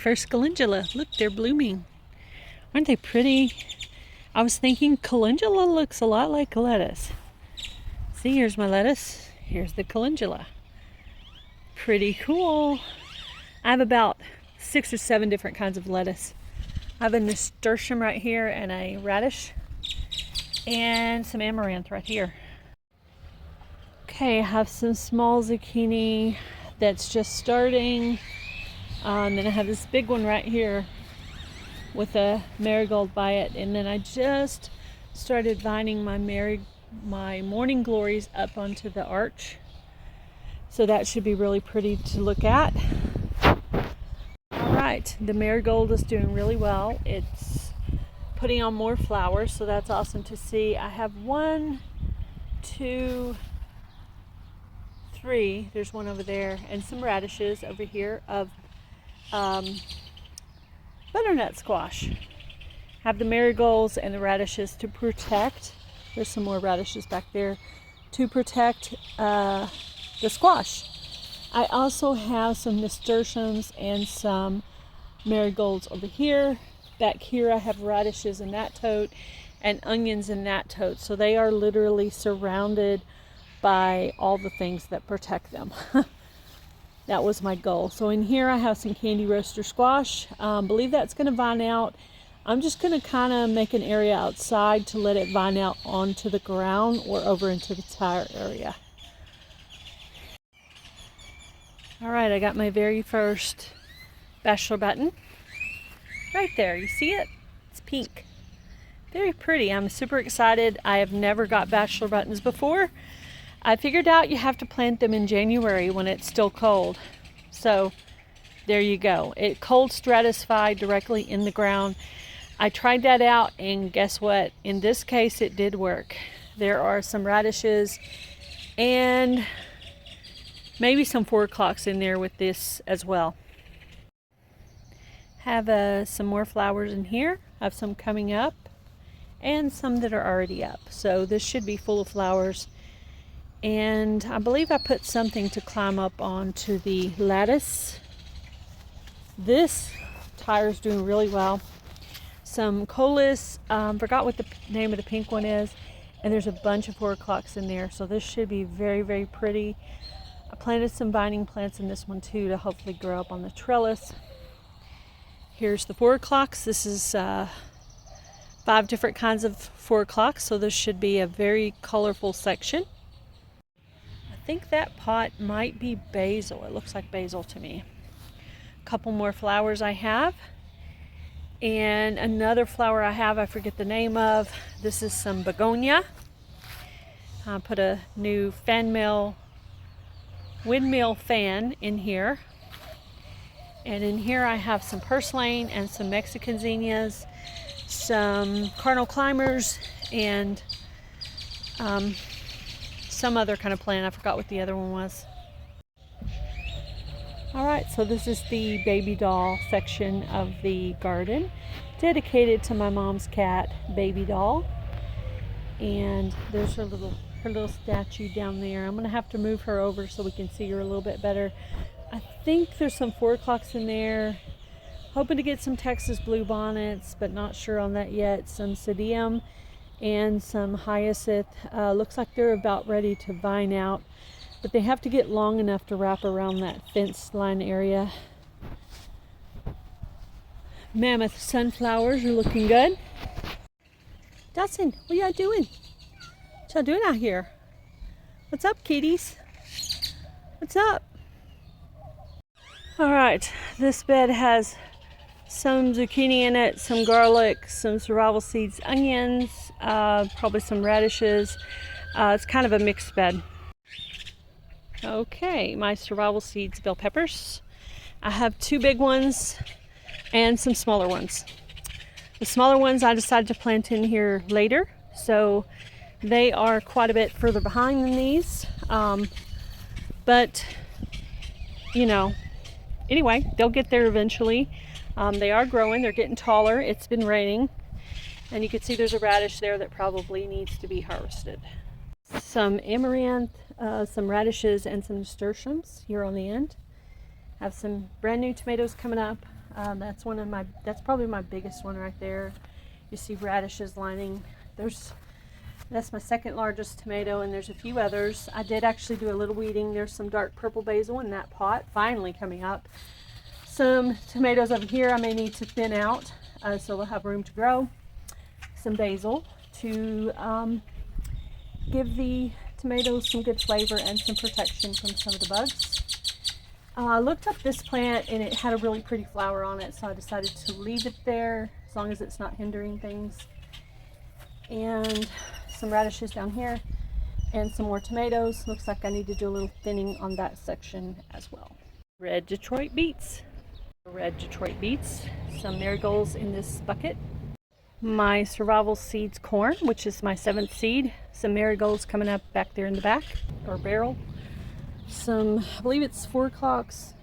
first calendula. Look, they're blooming. Aren't they pretty? I was thinking calendula looks a lot like lettuce. See, here's my lettuce. Here's the calendula. Pretty cool. I have about 6 or 7 different kinds of lettuce. I have a nasturtium right here and a radish and some amaranth right here. Okay, I have some small zucchini that's just starting. Then I have this big one right here with a marigold by it. And then I just started vining my morning glories up onto the arch. So that should be really pretty to look at. All right, the marigold is doing really well. It's putting on more flowers, so that's awesome to see. I have 1, 2, 3, there's one over there, and some radishes over here of butternut squash. Have the marigolds and the radishes to protect. There's some more radishes back there to protect the squash. I also have some nasturtiums and some marigolds over here. Back here I have radishes in that tote and onions in that tote. So they are literally surrounded by all the things that protect them. That was my goal. So in here I have some candy roaster squash. Believe that's going to vine out. I'm just going to kind of make an area outside to let it vine out onto the ground or over into the tire area. All right, I got my very first bachelor button right there. You see it? It's pink. Very pretty. I'm super excited. I have never got bachelor buttons before. I figured out you have to plant them in January when it's still cold. So there you go. It cold stratified directly in the ground. I tried that out and guess what? In this case it did work. There are some radishes and maybe some 4 o'clocks in there with this as well. Have some more flowers in here. Have some coming up and some that are already up. So this should be full of flowers. And I believe I put something to climb up onto the lattice. This tire's doing really well. Some colas, forgot what the name of the pink one is, and there's a bunch of 4 o'clocks in there. So this should be very, very pretty. I planted some vining plants in this one too to hopefully grow up on the trellis. Here's the 4 o'clocks. This is 5 different kinds of 4 o'clocks, so this should be a very colorful section. I think that pot might be basil. It looks like basil to me. A couple more flowers I have. And another flower I have, I forget the name of. This is some begonia. I put a new windmill fan in here. And in here I have some purslane and some Mexican zinnias, some cardinal climbers, and some other kind of plant. I forgot what the other one was. Alright, so this is the baby doll section of the garden, dedicated to my mom's cat, Baby Doll. And there's her little statue down there. I'm going to have to move her over so we can see her a little bit better. I think there's some 4 o'clocks in there. Hoping to get some Texas bluebonnets, but not sure on that yet. Some sedum and some hyacinth. Looks like they're about ready to vine out, but they have to get long enough to wrap around that fence line area. Mammoth sunflowers are looking good. Dustin, what y'all doing? What y'all doing out here? What's up, kitties? What's up? All right, this bed has some zucchini in it, some garlic, some survival seeds, onions, probably some radishes. It's kind of a mixed bed. Okay, my survival seeds bell peppers. I have 2 big ones and some smaller ones. The smaller ones I decided to plant in here later, so they are quite a bit further behind than these. But, you know, anyway, they'll get there eventually. They are growing, they're getting taller. It's been raining, and you can see there's a radish there that probably needs to be harvested. Some amaranth, some radishes, and some nasturtiums here on the end. Have some brand new tomatoes coming up. That's probably my biggest one right there. You see radishes lining. That's my second largest tomato, and there's a few others. I did actually do a little weeding. There's some dark purple basil in that pot, finally coming up. Some tomatoes over here I may need to thin out, so they'll have room to grow. Some basil to give the tomatoes some good flavor and some protection from some of the bugs. I looked up this plant and it had a really pretty flower on it, so I decided to leave it there as long as it's not hindering things. And some radishes down here and some more tomatoes. Looks like I need to do a little thinning on that section as well. Red Detroit beets. Some marigolds in this bucket. My survival seeds corn, which is my 7th seed. Some marigolds coming up back there in the back or barrel. Some, I believe it's 4 o'clocks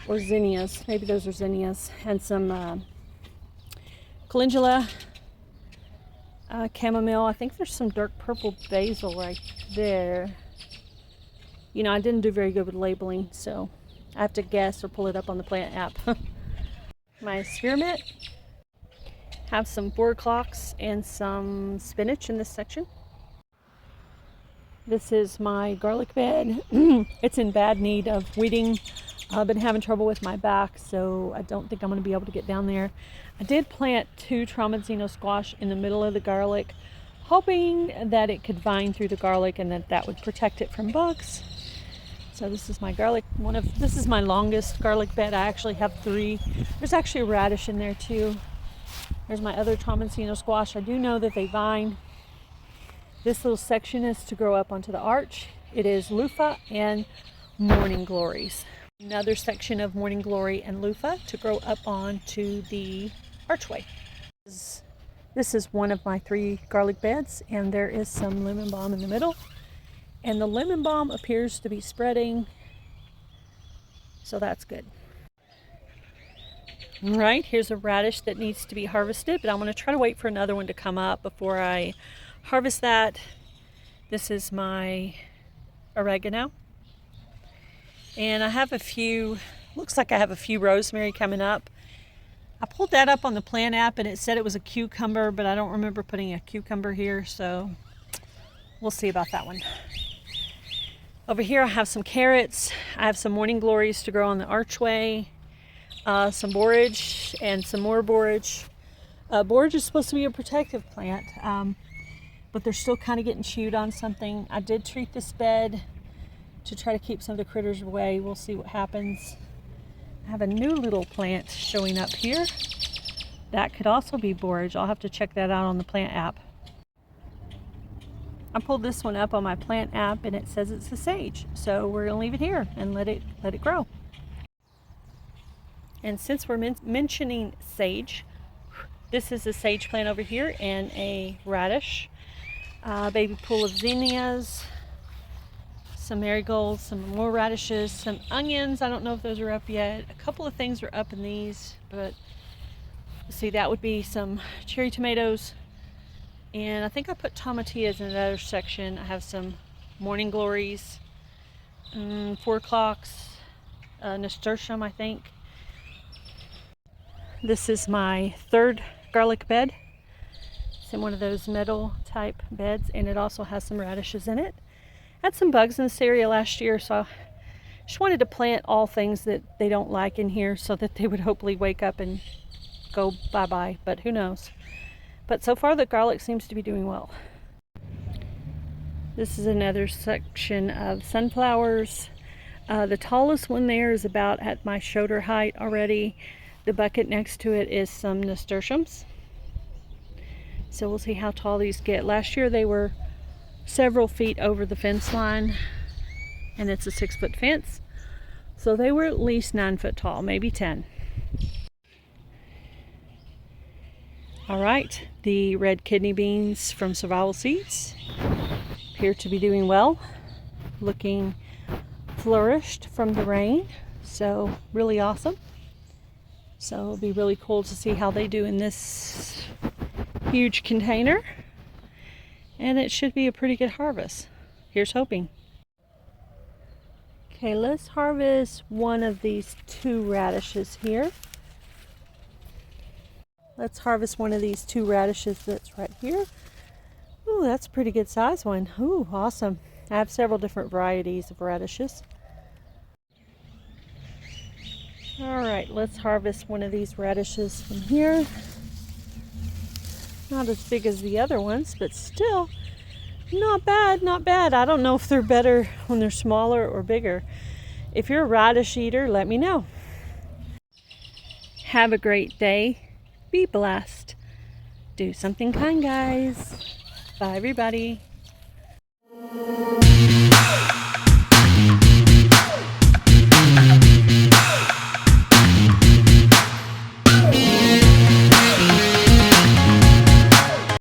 or zinnias. Maybe those are zinnias. And some calendula, chamomile. I think there's some dark purple basil right there. You know, I didn't do very good with labeling, so I have to guess or pull it up on the plant app. My spearmint. Have some 4 o'clocks and some spinach in this section. This is my garlic bed. It's in bad need of weeding. I've been having trouble with my back, so I don't think I'm going to be able to get down there. I did plant 2 Tramonzino squash in the middle of the garlic, hoping that it could vine through the garlic and that would protect it from bugs. So this is my garlic. This is my longest garlic bed. I actually have 3. There's actually a radish in there too. There's my other Tramonzino squash. I do know that they vine. This little section is to grow up onto the arch. It is loofah and morning glories. Another section of morning glory and loofah to grow up onto the archway. This is one of my 3 garlic beds, and there is some lemon balm in the middle. And the lemon balm appears to be spreading, so that's good. All right, here's a radish that needs to be harvested, but I'm going to try to wait for another one to come up before I harvest that. This is my oregano. And I have looks like I have a few rosemary coming up. I pulled that up on the plant app and it said it was a cucumber, but I don't remember putting a cucumber here, so we'll see about that one. Over here I have some carrots. I have some morning glories to grow on the archway. Some borage and some more borage. Borage is supposed to be a protective plant, but they're still kind of getting chewed on something. I did treat this bed to try to keep some of the critters away. We'll see what happens. I have a new little plant showing up here. That could also be borage. I'll have to check that out on the plant app. I pulled this one up on my plant app and it says it's a sage. So we're gonna leave it here and let it grow. And since we're mentioning sage, this is a sage plant over here and a radish. Baby pool of zinnias, some marigolds, some more radishes, some onions. I don't know if those are up yet. A couple of things are up in these, but see, that would be some cherry tomatoes. And I think I put tomatillas in another section. I have some morning glories, 4 o'clocks, nasturtium, I think. This is my 3rd garlic bed. It's in one of those metal type beds, and it also has some radishes in it. Had some bugs in this area last year, so I just wanted to plant all things that they don't like in here so that they would hopefully wake up and go bye-bye, but who knows. But so far the garlic seems to be doing well. This is another section of sunflowers. The tallest one there is about at my shoulder height already. The bucket next to it is some nasturtiums. So we'll see how tall these get. Last year they were several feet over the fence line, and it's a 6-foot fence. So they were at least 9 foot tall, maybe 10. All right, the red kidney beans from Survival Seeds appear to be doing well, looking flourished from the rain, so really awesome. So it'll be really cool to see how they do in this huge container, and it should be a pretty good harvest. Here's hoping. Okay, let's harvest one of these 2 radishes here. Let's harvest one of these 2 radishes that's right here. Ooh, that's a pretty good size one. Ooh, awesome. I have several different varieties of radishes. All right, let's harvest one of these radishes from here. Not as big as the other ones, but still not bad, not bad. I don't know if they're better when they're smaller or bigger. If you're a radish eater, let me know. Have a great day. Be blessed. Do something kind, guys. Bye, everybody.